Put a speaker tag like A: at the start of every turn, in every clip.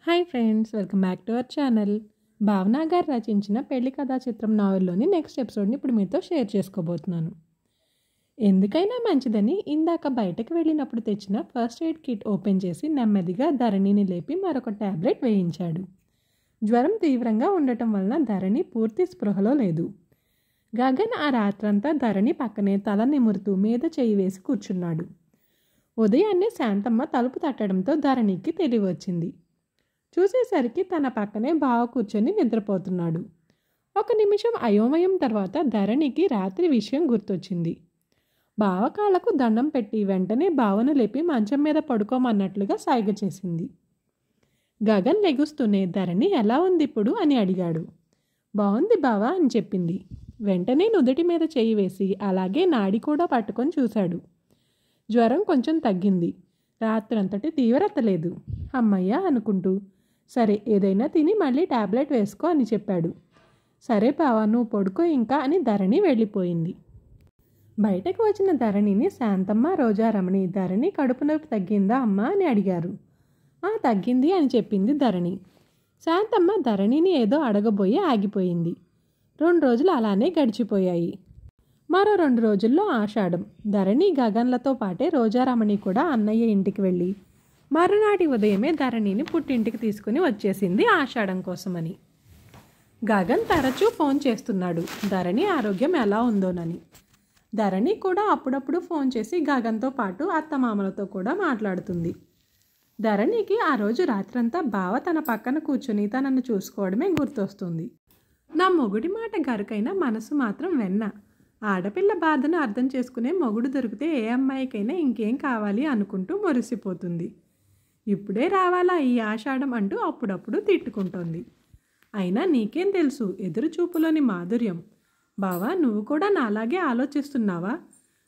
A: Hi friends, welcome back to our channel. భావన గారు రచించిన పెళ్లి కథా చిత్రం నావెల్లోని నెక్స్ట్ ఎపిసోడ్ని ఇప్పుడు మీతో షేర్ చేసుకోబోతున్నాను. ఎందుకైనా మంచిదని ఇందాక బయటకు వెళ్ళినప్పుడు తెచ్చిన ఫస్ట్ ఎయిడ్ కిట్ ఓపెన్ చేసి నెమ్మదిగా ధరణిని లేపి మరొక ట్యాబ్లెట్ వేయించాడు. జ్వరం తీవ్రంగా ఉండటం వలన ధరణి పూర్తి స్పృహలో లేదు. గగన్ ఆ రాత్రంతా ధరణి పక్కనే తల నిమురుతూ మీద చేయి వేసి కూర్చున్నాడు. ఉదయాన్నే శాంతమ్మ తలుపు తట్టడంతో ధరణికి తెలివి వచ్చింది. చూసేసరికి తన పక్కనే బావ కూర్చొని నిద్రపోతున్నాడు. ఒక నిమిషం అయోమయం తర్వాత ధరణికి రాత్రి విషయం గుర్తొచ్చింది. బావ కాళ్లకు దండం పెట్టి వెంటనే బావను లేపి మంచం మీద పడుకోమన్నట్లుగా సైగ చేసింది. గగన్ లెగుస్తూనే ధరణి ఎలా ఉంది ఇప్పుడు అని అడిగాడు. బాగుంది బావా అని చెప్పింది. వెంటనే నుదుటి మీద చేయి వేసి అలాగే నాడి కూడా పట్టుకొని చూశాడు. జ్వరం కొంచెం తగ్గింది. రాత్రంతటి తీవ్రత లేదు. అమ్మయ్య అనుకుంటూ సరే ఏదైనా తిని మళ్ళీ టాబ్లెట్ వేసుకో అని చెప్పాడు. సరే బావా నువ్వు పడుకో ఇంకా అని ధరణి వెళ్ళిపోయింది. బయటకు వచ్చిన ధరణిని శాంతమ్మ రోజారమణి ధరణి కడుపు నొప్పి తగ్గిందా అమ్మా అని అడిగారు. తగ్గింది అని చెప్పింది ధరణి. శాంతమ్మ ధరణిని ఏదో అడగబోయి ఆగిపోయింది. 2 రోజులు అలానే గడిచిపోయాయి. మరో 2 రోజుల్లో ఆషాఢం. ధరణి గగన్లతో పాటే రోజారమణి కూడా అన్నయ్య ఇంటికి వెళ్ళి మరునాటి ఉదయమే ధరణిని పుట్టింటికి తీసుకుని వచ్చేసింది ఆషాఢం కోసమని. గగన్ తరచూ ఫోన్ చేస్తున్నాడు ధరణి ఆరోగ్యం ఎలా ఉందోనని. ధరణి కూడా అప్పుడప్పుడు ఫోన్ చేసి గగన్తో పాటు అత్తమామలతో కూడా మాట్లాడుతుంది. ధరణికి ఆ రోజు రాత్రంతా బావ తన పక్కన కూర్చొని తనను చూసుకోవడమే గుర్తొస్తుంది. నా మొగుడి మాట గరుకైనా మనసు మాత్రం వెన్న. ఆడపిల్ల బాధను అర్థం చేసుకునే మొగుడు దొరికితే ఏ అమ్మాయికైనా ఇంకేం కావాలి అనుకుంటూ మురిసిపోతుంది. ఇప్పుడే రావాలా ఈ ఆషాఢం అంటూ అప్పుడప్పుడు తిట్టుకుంటోంది. అయినా నీకేం తెలుసు ఎదురు చూపులోని మాధుర్యం. బావా నువ్వు కూడా నాలాగే ఆలోచిస్తున్నావా?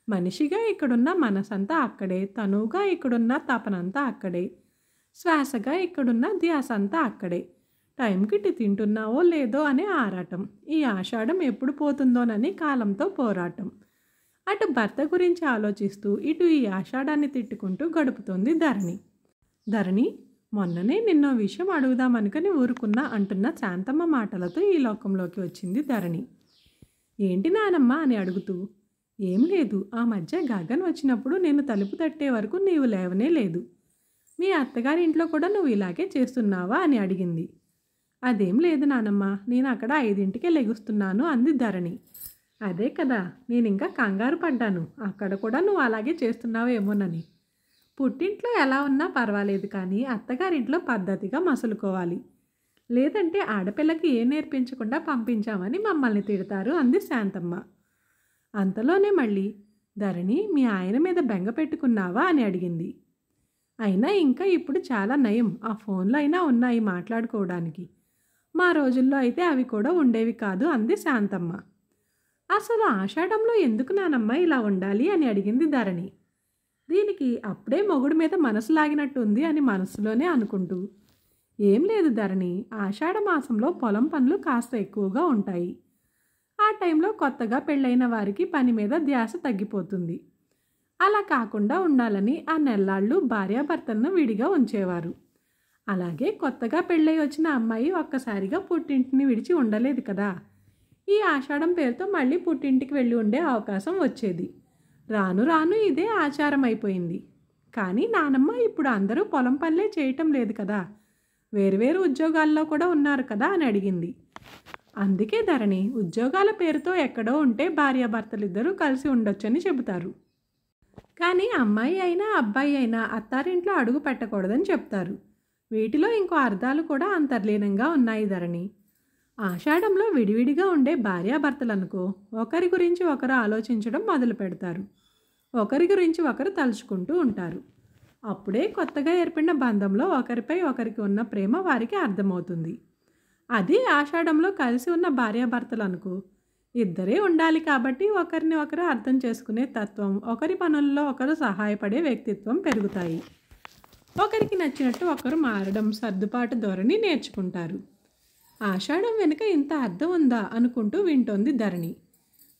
A: మనిషిగా ఇక్కడున్న మనసంతా అక్కడే, తనువుగా ఇక్కడున్న తపనంతా అక్కడే, శ్వాసగా ఇక్కడున్న ధ్యాస అంతా అక్కడే. టైంకి తింటున్నావో లేదో అనే ఆరాటం. ఈ ఆషాఢం ఎప్పుడు పోతుందోనని కాలంతో పోరాటం. అటు భర్త గురించి ఆలోచిస్తూ ఇటు ఈ ఆషాఢాన్ని తిట్టుకుంటూ గడుపుతోంది ధరణి. ధరణి మొన్ననే నిన్నో విషయం అడుగుదామనుకుని ఊరుకున్నా అంటున్న శాంతమ్మ మాటలతో ఈ లోకంలోకి వచ్చింది ధరణి. ఏంటి నానమ్మ అని అడుగుతూ. ఏం లేదు, ఆ మధ్య గగన్ వచ్చినప్పుడు నేను తలుపు తట్టే వరకు నీవు లేవనే లేదు. మీ అత్తగారి ఇంట్లో కూడా నువ్వు ఇలాగే చేస్తున్నావా అని అడిగింది. అదేం లేదు నానమ్మ, నేను అక్కడ 5ంటికే లెగుస్తున్నాను అంది ధరణి. అదే కదా, నేను ఇంకా కంగారు పడ్డాను, అక్కడ కూడా నువ్వు అలాగే చేస్తున్నావేమోనని. పుట్టింట్లో ఎలా ఉన్నా పర్వాలేదు కానీ అత్తగారింట్లో పద్ధతిగా మసులుకోవాలి. లేదంటే ఆడపిల్లకి ఏ నేర్పించకుండా పంపించామని మమ్మల్ని తిడతారు అంది శాంతమ్మ. అంతలోనే మళ్ళీ ధరణి మీ ఆయన మీద బెంగ పెట్టుకున్నావా అని అడిగింది. అయినా ఇంకా ఇప్పుడు చాలా నయం, ఆ ఫోన్లో అయినా ఉన్నాయి మాట్లాడుకోవడానికి. మా రోజుల్లో అయితే అవి కూడా ఉండేవి కాదు అంది శాంతమ్మ. అసలు ఆషాఢంలో ఎందుకు నానమ్మ ఇలా ఉండాలి అని అడిగింది ధరణి. దీనికి అప్పుడే మొగుడు మీద మనసు లాగినట్టు ఉంది అని మనసులోనే అనుకుంటూ. ఏం లేదు ధరణి, ఆషాఢ మాసంలో పొలం పనులు కాస్త ఎక్కువగా ఉంటాయి. ఆ టైంలో కొత్తగా పెళ్ళైన వారికి పని మీద ధ్యాస తగ్గిపోతుంది. అలా కాకుండా ఉండాలని ఆ నెల్లాళ్ళు భార్యాభర్తలను విడిగా ఉంచేవారు. అలాగే కొత్తగా పెళ్ళై వచ్చిన అమ్మాయి ఒక్కసారిగా పుట్టింటిని విడిచి ఉండలేదు కదా. ఈ ఆషాఢం పేరుతో మళ్ళీ పుట్టింటికి వెళ్ళి ఉండే అవకాశం వచ్చేది. రాను రాను ఇదే ఆచారం అయిపోయింది. కానీ నానమ్మ ఇప్పుడు అందరూ పొలం పనులే చేయటం లేదు కదా, వేరువేరు ఉద్యోగాల్లో కూడా ఉన్నారు కదా అని అడిగింది. అందుకే ధరణి ఉద్యోగాల పేరుతో ఎక్కడో ఉంటే భార్యాభర్తలిద్దరూ కలిసి ఉండొచ్చని చెబుతారు. కానీ అమ్మాయి అయినా అబ్బాయి అయినా అత్తారింట్లో అడుగు పెట్టకూడదని చెప్తారు. వీటిలో ఇంకో అర్థాలు కూడా అంతర్లీనంగా ఉన్నాయి ధరణి. ఆషాఢంలో విడివిడిగా ఉండే భార్యాభర్తలనుకో ఒకరి గురించి ఒకరు ఆలోచించడం మొదలు పెడతారు. ఒకరి గురించి ఒకరు తలుచుకుంటూ ఉంటారు. అప్పుడే కొత్తగా ఏర్పడిన బంధంలో ఒకరిపై ఒకరికి ఉన్న ప్రేమ వారికి అర్థమవుతుంది. అది ఆషాఢంలో కలిసి ఉన్న భార్యాభర్తలు అనుకో ఇద్దరే ఉండాలి కాబట్టి ఒకరిని ఒకరు అర్థం చేసుకునే తత్వం, ఒకరి పనుల్లో ఒకరు సహాయపడే వ్యక్తిత్వం పెరుగుతాయి. ఒకరికి నచ్చినట్టు ఒకరు మారడం, సర్దుబాటు ధోరణి నేర్చుకుంటారు. ఆషాఢం వెనుక ఇంత అర్థం ఉందా అనుకుంటూ వింటోంది ధరణి.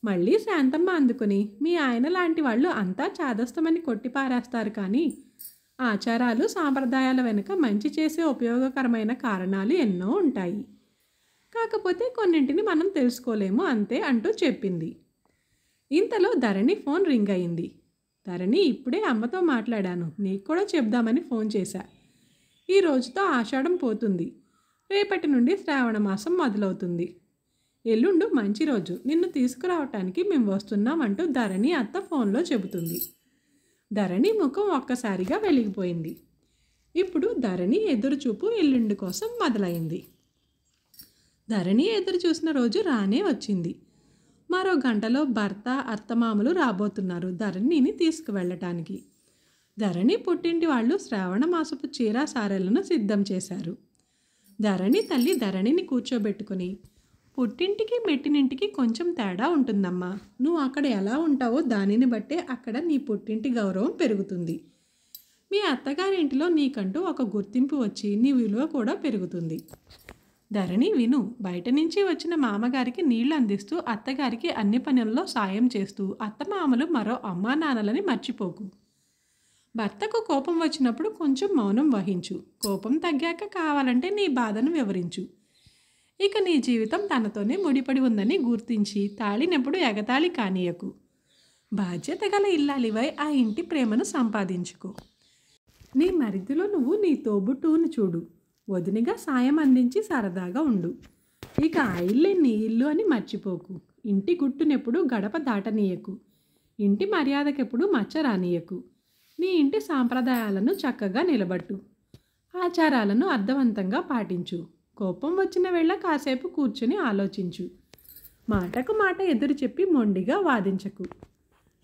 A: మళ్ళీ శాంతమ్మ అందుకుని మీ ఆయన లాంటి వాళ్ళు అంతా చాదస్తమని కొట్టిపారేస్తారు కానీ ఆచారాలు సాంప్రదాయాల వెనుక మంచి చేసే ఉపయోగకరమైన కారణాలు ఎన్నో ఉంటాయి. కాకపోతే కొన్నింటిని మనం తెలుసుకోలేము అంతే అంటూ చెప్పింది. ఇంతలో ధరణి ఫోన్ రింగ్ అయింది. ధరణి, ఇప్పుడే అమ్మతో మాట్లాడాను, నీకు కూడా చెప్దామని ఫోన్ చేశా. ఈ రోజుతో ఆషాఢం పోతుంది. రేపటి నుండి శ్రావణ మాసం మొదలవుతుంది. ఎల్లుండు మంచి రోజు, నిన్ను తీసుకురావటానికి మేము వస్తున్నాం అంటూ ధరణి అత్త ఫోన్లో చెబుతుంది. ధరణి ముఖం ఒక్కసారిగా వెలిగిపోయింది. ఇప్పుడు ధరణి ఎదురుచూపు ఎల్లుండి కోసం మొదలైంది. ధరణి ఎదురు చూసిన రోజు రానే వచ్చింది. మరో గంటలో భర్త అత్తమామలు రాబోతున్నారు ధరణిని తీసుకువెళ్ళటానికి. ధరణి పుట్టింటి వాళ్ళు శ్రావణ మాసపు చీర సారెలను సిద్ధం చేశారు. ధరణి తల్లి ధరణిని కూర్చోబెట్టుకుని, పుట్టింటికి మెట్టినింటికి కొంచెం తేడా ఉంటుందమ్మా. నువ్వు అక్కడ ఎలా ఉంటావో దానిని బట్టే అక్కడ నీ పుట్టింటి గౌరవం పెరుగుతుంది. మీ అత్తగారింటిలో నీకంటూ ఒక గుర్తింపు వచ్చి నీ విలువ కూడా పెరుగుతుంది. ధరణి విను, బయట నుంచి వచ్చిన మామగారికి నీళ్లు అందిస్తూ అత్తగారికి అన్ని పనుల్లో సాయం చేస్తూ అత్తమామలు మరో అమ్మా నాన్నలని మర్చిపోకు. భర్తకు కోపం వచ్చినప్పుడు కొంచెం మౌనం వహించు. కోపం తగ్గాక కావాలంటే నీ బాధను వివరించు. ఇక నీ జీవితం తనతోనే ముడిపడి ఉందని గుర్తించి తాళినప్పుడు ఎగతాళి కానీయకు. బాధ్యత గల ఇల్లాలివై ఆ ఇంటి ప్రేమను సంపాదించుకో. నీ మరిదిలో నువ్వు నీ తోబుట్టువును చూడు. వదినిగా సాయం అందించి సరదాగా ఉండు. ఇక ఆ ఇల్లే నీ ఇల్లు అని మర్చిపోకు. ఇంటి గుట్టునెప్పుడు గడప దాటనీయకు. ఇంటి మర్యాదకెప్పుడు మచ్చ రానీయకు. నీ ఇంటి సాంప్రదాయాలను చక్కగా నిలబట్టు. ఆచారాలను అర్థవంతంగా పాటించు. కోపం వచ్చిన వేళ కాసేపు కూర్చుని ఆలోచించు. మాటకు మాట ఎదురు చెప్పి మొండిగా వాదించకు.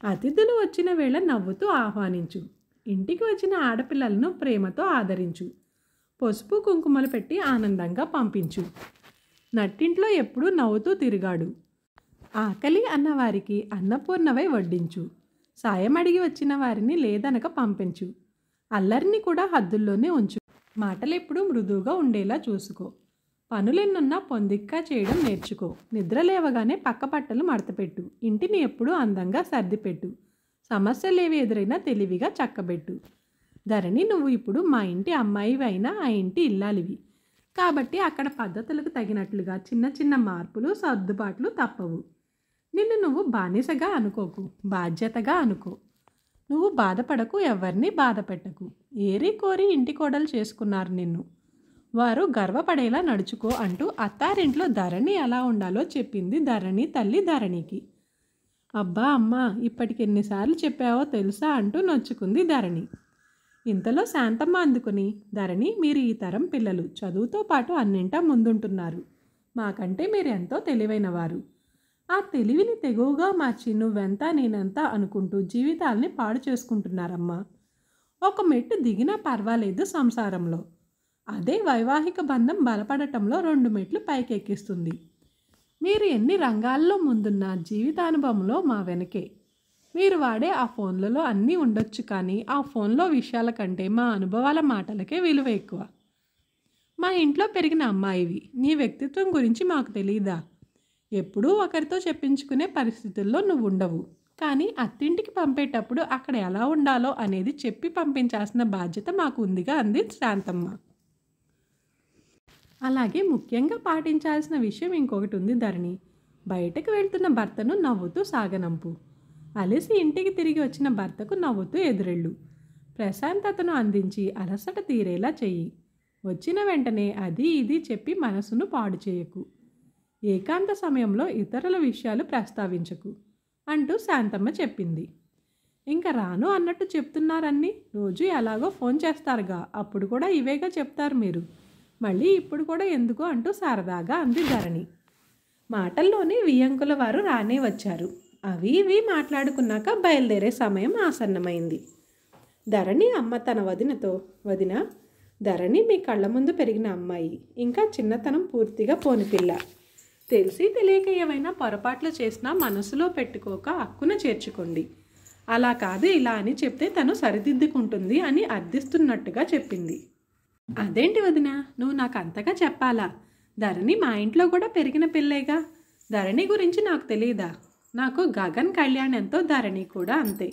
A: అతిథులు వచ్చిన వేళ నవ్వుతూ ఆహ్వానించు. ఇంటికి వచ్చిన ఆడపిల్లలను ప్రేమతో ఆదరించు. పసుపు కుంకుమలు పెట్టి ఆనందంగా పంపించు. నట్టింట్లో ఎప్పుడూ నవ్వుతూ తిరిగాడు. ఆకలి అన్నవారికి అన్నపూర్ణవై వడ్డించు. సాయం అడిగి వచ్చిన వారిని లేదనక పంపించు. అల్లరిని కూడా హద్దుల్లోనే ఉంచు. మాటలెప్పుడూ మృదువుగా ఉండేలా చూసుకో. పనులెన్నున్నా పొందిక్కా చేయడం నేర్చుకో. నిద్ర లేవగానే పక్క పట్టలు మడతపెట్టు. ఇంటిని ఎప్పుడూ అందంగా సర్దిపెట్టు. సమస్యలేవి ఎదురైనా తెలివిగా చక్కబెట్టు. ధరణి, నువ్వు ఇప్పుడు మా ఇంటి అమ్మాయివి అయినా ఆ ఇంటి ఇల్లాలివి. కాబట్టి అక్కడ పద్ధతులకు తగినట్లుగా చిన్న చిన్న మార్పులు సర్దుబాట్లు తప్పవు. నిన్ను నువ్వు బానిసగా అనుకోకు, బాధ్యతగా అనుకో. నువ్వు బాధపడకు, ఎవరిని బాధ పెట్టకు. ఏరి కోరి ఇంటి కోడలు చేసుకున్నారు నిన్ను. వారు గర్వపడేలా నడుచుకో అంటూ అత్తారింట్లో ధరణి ఎలా ఉండాలో చెప్పింది ధరణి తల్లి ధరణికి. అబ్బా అమ్మా, ఇప్పటికి ఎన్నిసార్లు చెప్పావో తెలుసా అంటూ నొచ్చుకుంది ధరణి. ఇంతలో శాంతమ్మ అందుకుని, ధరణి, మీరు ఈ తరం పిల్లలు, చదువుతో పాటు అన్నింటా ముందుంటున్నారు. మాకంటే మీరు ఎంతో తెలివైనవారు. ఆ తెలివిని తెగువగా మార్చి నువ్వెంత నేనెంత అనుకుంటూ జీవితాల్ని పాడు చేసుకుంటున్నారమ్మా. ఒక మెట్టు దిగినా పర్వాలేదు సంసారంలో. అదే వైవాహిక బంధం బలపడటంలో 2 మెట్లు పైకెక్కిస్తుంది. మీరు ఎన్ని రంగాల్లో ముందున్నా జీవితానుభవంలో మా వెనకే. మీరు వాడే ఆ ఫోన్లలో అన్నీ ఉండొచ్చు, కానీ ఆ ఫోన్లో విషయాల కంటే మా అనుభవాల మాటలకే విలువ ఎక్కువ. మా ఇంట్లో పెరిగిన అమ్మాయివి, నీ వ్యక్తిత్వం గురించి మాకు తెలీదా? ఎప్పుడూ ఒకరితో చెప్పించుకునే పరిస్థితుల్లో నువ్వు ఉండవు. కానీ అత్తింటికి పంపేటప్పుడు అక్కడ ఎలా ఉండాలో అనేది చెప్పి పంపించాల్సిన బాధ్యత మాకు ఉందిగా అంది శాంతమ్మ. అలాగే ముఖ్యంగా పాటించాల్సిన విషయం ఇంకొకటి ఉంది ధరణి. బయటకు వెళ్తున్న భర్తను నవ్వుతూ సాగనంపు. అలసి ఇంటికి తిరిగి వచ్చిన భర్తకు నవ్వుతూ ఎదురెళ్ళు. ప్రశాంతతను అందించి అలసట తీరేలా చెయ్యి. వచ్చిన వెంటనే అది ఇది చెప్పి మనసును పాడు చేయకు. ఏకాంత సమయంలో ఇతరుల విషయాలు ప్రస్తావించకు అంటూ శాంతమ్మ చెప్పింది. ఇంకా రాను అన్నట్టు చెప్తున్నారన్నీ. రోజు ఎలాగో ఫోన్ చేస్తారుగా, అప్పుడు కూడా ఇవేగా చెప్తారు మీరు. మళ్ళీ ఇప్పుడు కూడా ఎందుకు అంటూ సరదాగా అంది ధరణి. మాటల్లోనే వియ్యంకుల వారు రానే వచ్చారు. అవి ఇవి మాట్లాడుకున్నాక బయలుదేరే సమయం ఆసన్నమైంది. ధరణి అమ్మ తన వదినతో, వదిన, ధరణి మీ కళ్ళ ముందు పెరిగిన అమ్మాయి, ఇంకా చిన్నతనం పూర్తిగా పోని పిల్ల. తెలిసి తెలియక ఏమైనా పొరపాట్లు చేసినా మనసులో పెట్టుకోక హక్కున చేర్చుకోండి. అలా కాదు ఇలా అని చెప్తే తను సరిదిద్దుకుంటుంది అని అర్థిస్తున్నట్టుగా చెప్పింది. అదేంటి వదిన, నువ్వు నాకు అంతగా చెప్పాలా? ధరణి మా ఇంట్లో కూడా పెరిగిన పిల్లేగా. ధరణి గురించి నాకు తెలియదా? నాకు గగన్ కళ్యాణ్ ఎంతో ధరణి కూడా అంతే.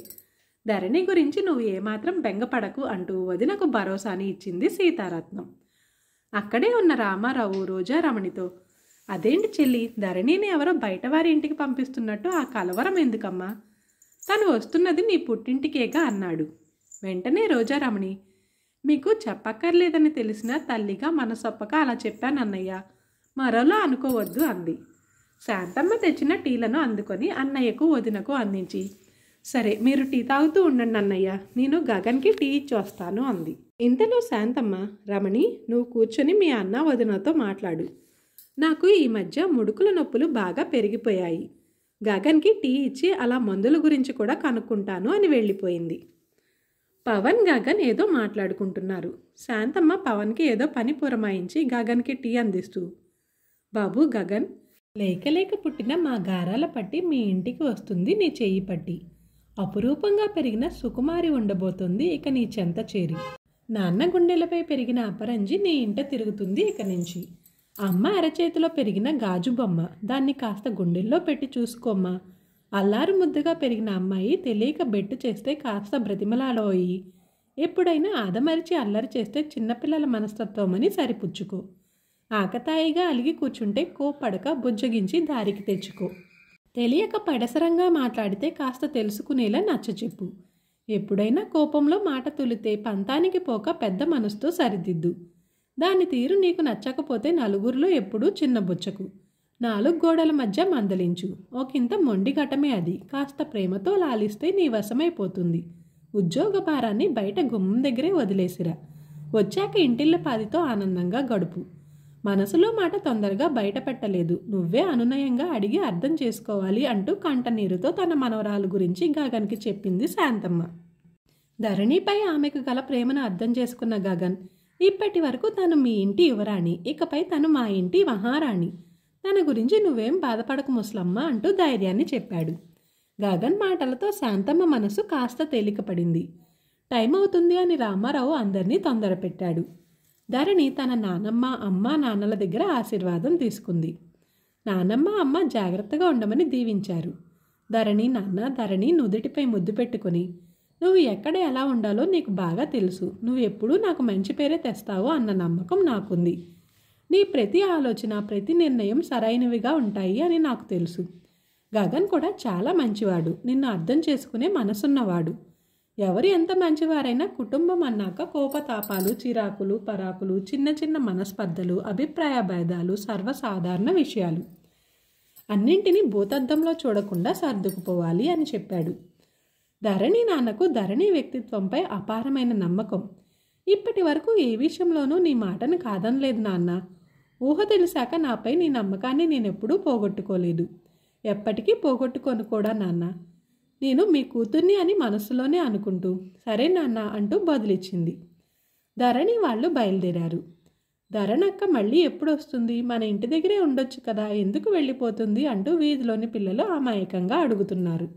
A: ధరణి గురించి నువ్వు ఏమాత్రం బెంగపడకు అంటూ వదినకు భరోసాని ఇచ్చింది సీతారత్నం. అక్కడే ఉన్న రామారావు రోజారమణితో, అదేంటి చెల్లి, ధరణిని ఎవరో బయటవారి ఇంటికి పంపిస్తున్నట్టు ఆ కలవరం ఎందుకమ్మా? తను వస్తున్నది నీ పుట్టింటికేగా అన్నాడు. వెంటనే రోజారమణి, మీకు చెప్పక్కర్లేదని తెలిసినా తల్లిగా మనసొప్పక అలా చెప్పానన్నయ్య, మరోలా అనుకోవద్దు అంది. శాంతమ్మ తెచ్చిన టీలను అందుకొని అన్నయ్యకు వదినకు అందించి, సరే మీరు టీ తాగుతూ ఉండండి అన్నయ్య, నేను గగన్కి టీ ఇచ్చి వస్తాను అంది. ఇంతలో శాంతమ్మ, రమణి నువ్వు కూర్చొని మీ అన్న వదినతో మాట్లాడు, నాకు ఈ మధ్య ముడుకుల నొప్పులు బాగా పెరిగిపోయాయి, గగన్కి టీ ఇచ్చి అలా మందుల గురించి కూడా కనుక్కుంటాను అని వెళ్ళిపోయింది. పవన్ గగన్ ఏదో మాట్లాడుకుంటున్నారు. శాంతమ్మ పవన్కి ఏదో పని పురమాయించి గగన్కి టీ అందిస్తూ, బాబు గగన్, లేక లేక పుట్టిన మా గారాల పట్టి మీ ఇంటికి వస్తుంది నీ చెయ్యి పట్టి, అపురూపంగా పెరిగిన సుకుమారి ఉండబోతుంది ఇక నీ చెంత చేరి, నాన్న గుండెలపై పెరిగిన అపరంజి నీ ఇంట తిరుగుతుంది ఇక నుంచి, అమ్మ అరచేతిలో పెరిగిన గాజు బొమ్మ, దాన్ని కాస్త గుండెల్లో పెట్టి చూసుకోమ్మా, అల్లారు ముద్దుగా పెరిగిన అమ్మాయి తెలియక బెట్టు చేస్తే కాస్త బ్రతిమలాడోయి, ఎప్పుడైనా ఆదమరిచి అల్లరి చేస్తే చిన్నపిల్లల మనస్తత్వమని సరిపుచ్చుకో, ఆకతాయిగా అలిగి కూర్చుంటే కోపడక బుజ్జగించి దారికి తెచ్చుకో, తెలియక పడసరంగా మాట్లాడితే కాస్త తెలుసుకునేలా నచ్చచెప్పు, ఎప్పుడైనా కోపంలో మాట తులితే పంతానికి పోక పెద్ద మనసుతో సరిదిద్దు, దాని తీరు నీకు నచ్చకపోతే నలుగురిలో ఎప్పుడూ చిన్నబుచ్చకు, 4 గోడల మధ్య మందలించు, ఒకంత మొండి ఘటమే అది, కాస్త ప్రేమతో లాలిస్తే నీ వశమైపోతుంది, ఉద్యోగ భారాన్ని బయట గుమ్మం దగ్గరే వదిలేసిరా, వచ్చాక ఇంటిళ్ళ పాదితో ఆనందంగా గడుపు, మనసులో మాట తొందరగా బయట పెట్టలేదు, నువ్వే అనునయంగా అడిగి అర్థం చేసుకోవాలి అంటూ కంటనీరుతో తన మనవరాలు గురించి గగన్కి చెప్పింది శాంతమ్మ. ధరణిపై ఆమెకు గల ప్రేమను అర్థం చేసుకున్న గగన్, ఇప్పటి వరకు తను మీ ఇంటి యువరాణి, ఇకపై తను మా ఇంటి మహారాణి, తన గురించి నువ్వేం బాధపడకు ముసలమ్మ అంటూ ధైర్యాన్ని చెప్పాడు. గగన్ మాటలతో శాంతమ్మ మనసు కాస్త తేలికపడింది. టైం అవుతుంది అని రామారావు అందరినీ తొందర పెట్టాడు. ధరణి తన నానమ్మ అమ్మ నాన్నల దగ్గర ఆశీర్వాదం తీసుకుంది. నానమ్మ అమ్మ జాగ్రత్తగా ఉండమని దీవించారు. ధరణి నుదుటిపై ముద్దు పెట్టుకుని, నువ్వు ఎక్కడ ఎలా ఉండాలో నీకు బాగా తెలుసు, నువ్వు ఎప్పుడూ నాకు మంచి పేరే తెస్తావు అన్న నమ్మకం నాకుంది, నీ ప్రతి ఆలోచన ప్రతి నిర్ణయం సరైనవిగా ఉంటాయి అని నాకు తెలుసు, గగన్ కూడా చాలా మంచివాడు, నిన్ను అర్థం చేసుకునే మనసున్నవాడు, ఎవరు ఎంత మంచివారైనా కుటుంబం అన్నాక కోపతాపాలు చిరాకులు పరాకులు చిన్న చిన్న మనస్పర్ధలు అభిప్రాయ భేదాలు సర్వసాధారణ విషయాలు, అన్నింటినీ భూతద్దంలో చూడకుండా సర్దుకుపోవాలి అని చెప్పాడు. ధరణి నాన్నకు ధరణి వ్యక్తిత్వంపై అపారమైన నమ్మకం. ఇప్పటి వరకు ఏ విషయంలోనూ నీ మాటను కాదనలేదు నాన్న, ఊహ తెలిసాక నాపై నీ నమ్మకాన్ని నేనెప్పుడూ పోగొట్టుకోలేదు, ఎప్పటికీ పోగొట్టుకోను కూడా నాన్న, నేను మీ కూతుర్ని అని మనసులోనే అనుకుంటూ సరే నాన్న అంటూ బదులిచ్చింది. ధరణి వాళ్ళు బయలుదేరారు. ధరణక్క మళ్ళీ ఎప్పుడు వస్తుంది, మన ఇంటి దగ్గరే ఉండొచ్చు కదా, ఎందుకు వెళ్ళిపోతుంది అంటూ వీధిలోని పిల్లలు అమాయకంగా అడుగుతున్నారు.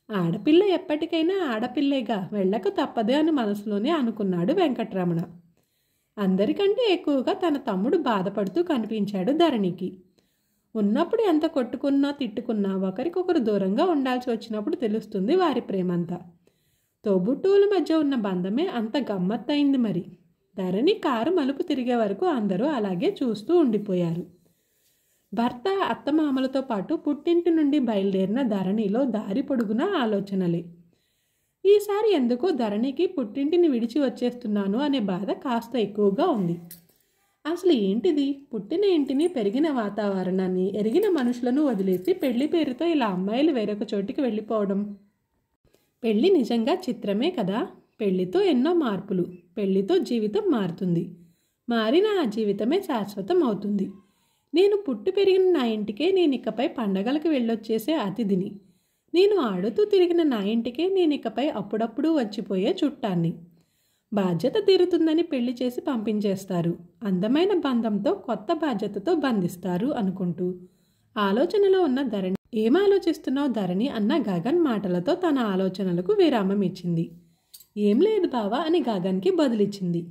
A: ఆడపిల్ల ఎప్పటికైనా ఆడపిల్లేగా, వెళ్ళక తప్పదే అని మనసులోనే అనుకున్నాడు వెంకట్రమణ. అందరికంటే ఎక్కువగా తన తమ్ముడు బాధపడుతూ కనిపించాడు ధరణికి. ఉన్నప్పుడు ఎంత కొట్టుకున్నా తిట్టుకున్నా ఒకరికొకరు దూరంగా ఉండాల్సి వచ్చినప్పుడు తెలుస్తుంది వారి ప్రేమంతా. తోబుట్టువుల మధ్య ఉన్న బంధమే అంత గమ్మత్తయింది మరి. ధరణి కారు మలుపు తిరిగే వరకు అందరూ అలాగే చూస్తూ ఉండిపోయారు. భర్త అత్తమామలతో పాటు పుట్టింటి నుండి బయలుదేరిన ధరణిలో దారి పొడుగున ఆలోచనలే. ఈసారి ఎందుకో ధరణికి పుట్టింటిని విడిచి వచ్చేస్తున్నాను అనే బాధ కాస్త ఎక్కువగా ఉంది. అసలు ఏంటిది, పుట్టిన ఇంటిని పెరిగిన వాతావరణాన్ని ఎరిగిన మనుషులను వదిలేసి పెళ్లి పేరుతో ఇలా అమ్మాయిలు వేరొక చోటికి వెళ్ళిపోవడం. పెళ్ళి నిజంగా చిత్రమే కదా, పెళ్లితో ఎన్నో మార్పులు, పెళ్లితో జీవితం మారుతుంది, మారిన ఆ జీవితమే శాశ్వతం అవుతుంది. నేను పుట్టి పెరిగిన నా ఇంటికే నేను ఇకపై పండగలకు వెళ్ళొచ్చేసే అతిథిని, నేను ఆడుతూ తిరిగిన నా ఇంటికే నేను ఇకపై అప్పుడప్పుడు వచ్చిపోయే చుట్టాన్ని. బాధ్యత తీరుతుందని పెళ్లి చేసి పంపించేస్తారు, అందమైన బంధంతో కొత్త బాధ్యతతో బంధిస్తారు అనుకుంటూ ఆలోచనలో ఉన్న ధరణి, ఏం ఆలోచిస్తున్నావు ధరణి అన్న గగన్ మాటలతో తన ఆలోచనలకు విరామం ఇచ్చింది. ఏం లేదు బావా అని గగన్కి బదులిచ్చింది.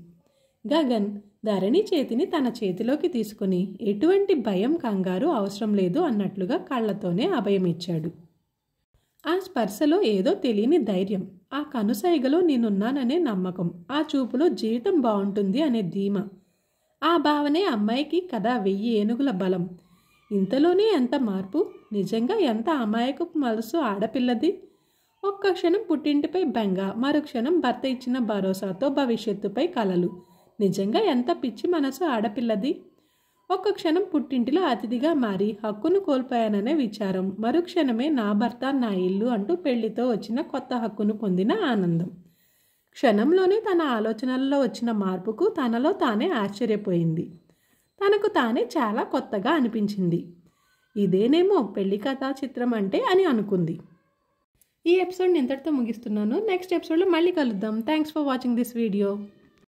A: గగన్ ధరణి చేతిని తన చేతిలోకి తీసుకుని ఎటువంటి భయం కంగారు అవసరం లేదు అన్నట్లుగా కళ్ళతోనే అభయం ఇచ్చాడు. ఆ స్పర్శలో ఏదో తెలియని ధైర్యం, ఆ కనుసైగలో నేనున్నాననే నమ్మకం, ఆ చూపులో జీవితం బాగుంటుంది అనే ధీమా. ఆ భావనే అమ్మాయికి కదా 1000 ఏనుగుల బలం. ఇంతలోనే ఎంత మార్పు! నిజంగా ఎంత అమాయకపు మనసు ఆడపిల్లది. ఒక్క క్షణం పుట్టింటిపై బెంగ, మరో క్షణం భర్త ఇచ్చిన భరోసాతో భవిష్యత్తుపై కలలు. నిజంగా ఎంత పిచ్చి మనసు ఆడపిల్లది. ఒక్క క్షణం పుట్టింటిలో అతిథిగా మారి హక్కును కోల్పోయాననే విచారం, మరుక్షణమే నా భర్త నా ఇల్లు అంటూ పెళ్లితో వచ్చిన కొత్త హక్కును పొందిన ఆనందం. క్షణంలోనే తన ఆలోచనల్లో వచ్చిన మార్పుకు తనలో తానే ఆశ్చర్యపోయింది. తనకు తానే చాలా కొత్తగా అనిపించింది. ఇదేనేమో పెళ్లి కథా చిత్రం అంటే అని అనుకుంది. ఈ ఎపిసోడ్ని ఇంతటితో ముగిస్తున్నాను. నెక్స్ట్ ఎపిసోడ్లో మళ్ళీ కలుద్దాం. Thanks for watching this video.